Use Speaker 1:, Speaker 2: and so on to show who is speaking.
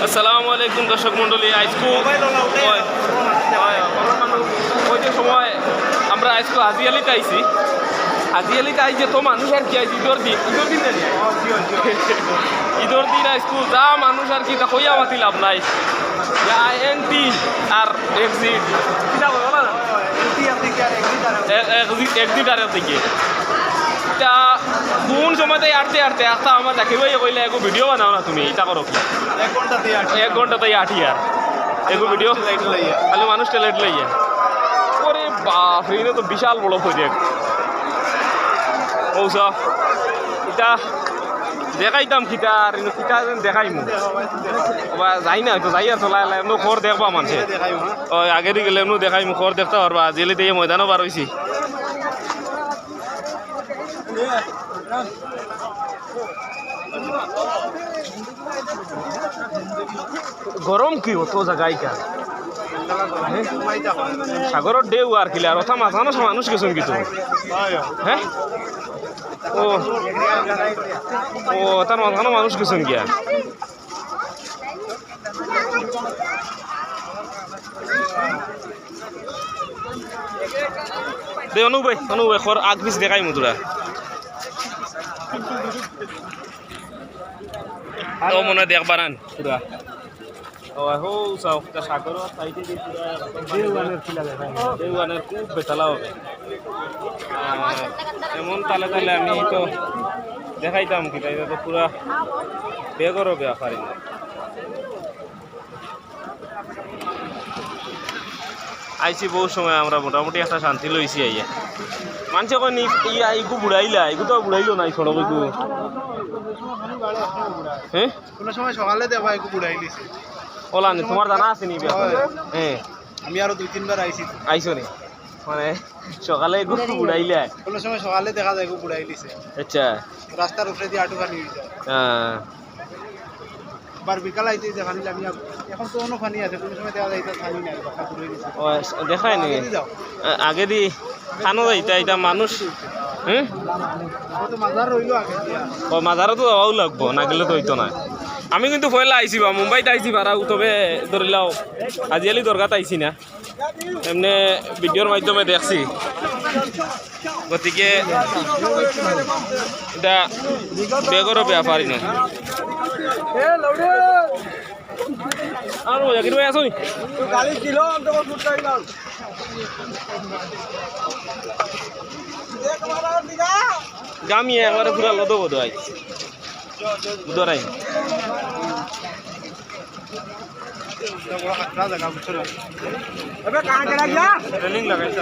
Speaker 1: আসসালামু আলাইকুম দর্শক মন্ডলী। আজকে ওই যে সময় আমরা আজকে হাজিয়ালিতে আইছি। হাজিয়ালিতে আইছে তো মানুষ আর কি আইছে ঈদর দিন ঈদর দিন আজকে যা মানুষ আর কি তা কইয়া মাতি লাভ নাই। এন্ট্রি আর এক্সিট এক্সিট আর দিকে এটা কোন সময়তে আটতে আটতে একটা আমার দেখিবই কইলে এগো ভিডিও বানাও না তুমি এটা করো কি 1 ঘন্টাতেই আঠি আর এগো ভিডিও খালি মানুষ ট্যালেন্ট লইয়া ওরে বাপ রে তো বিশাল বড় প্রজেক্ট পৌঁছা এটা দেখাইতাম খিতা আর খিতা দেখাইমু যাই না হয়তো যাই আর চলাই এমন খর দেখবা মানুষে ওই আগে দিয়ে গেলে এমন দেখাইমু খর দেখতে পারবা জেলে দিয়ে ময়দানও বার হয়েছি। গরম কি অত জায়গায় কেন সাগরের ঢেউ আর কিলে আর ওথা মাথানো মানুষ গেছেন কিছু হ্যাঁ ও ও তার মাথানো মানুষ গেছেন গিয়া দে অনুভাই খর আগ পিছ দেখাই মুদুরা ও মনে দেখবা না পুরা হো সাউথটা সাগর সাইডে দিয়ে পুরা দেওয়ানের খুব বেতালা হবে এমন তালে তালে আমি তো দেখাইতাম কি তাই তো পুরা বেগর হবে আফারি আইসি বহু সময় আমরা মোটামুটি একটা শান্তি লইছি আইয়া মানুষ কই নি ইগু বুড়াইলা ইগু তো বুড়াইলো নাই সড়ক ইগু হ্যাঁ
Speaker 2: কোনো সময় সকালে দেবা একটু বুড়াই দিছে
Speaker 1: ওলা নি তোমার জানা আছে নি হ্যাঁ
Speaker 2: আমি আরো 2-3 বার আইছি
Speaker 1: আইছো নি মানে সকালে ইগু বুড়াইলা
Speaker 2: কোনো সময় সকালে দেখা যায় একটু বুড়াই দিছে
Speaker 1: আচ্ছা
Speaker 2: রাস্তার উপরে দিয়ে আটু পানি হয়ে যায়
Speaker 1: হ্যাঁ
Speaker 2: বার বিকাল আইতে দেখা নিলাম এখন তো কোনো পানি আছে কোনো সময় দেখা যায় এটা পানি নাই বাকা বুড়াই দিছে
Speaker 1: ও দেখাই নি আগে দি খানো যাইতা এটা মানুষ হ্যাঁ
Speaker 2: তো মাজার রইলো আগে দিয়া
Speaker 1: ও মাজারও তো যাওয়াও লাগবো না গেলে তো হইতো না। আমি কিন্তু পয়লা আইছি বা মুম্বাইতে আইছি ভাড়াও তবে ধরিলাও আজিয়ালি দরগাত আইছি না এমনি ভিডিওর মাধ্যমে দেখছি গতিকে এটা বেগরও ব্যাপারই না আর জাকির ভাই আসো নি গামি একবারে পুরা লদ বোধ হয় বুধরাই ট্রেনিং লাগাইছে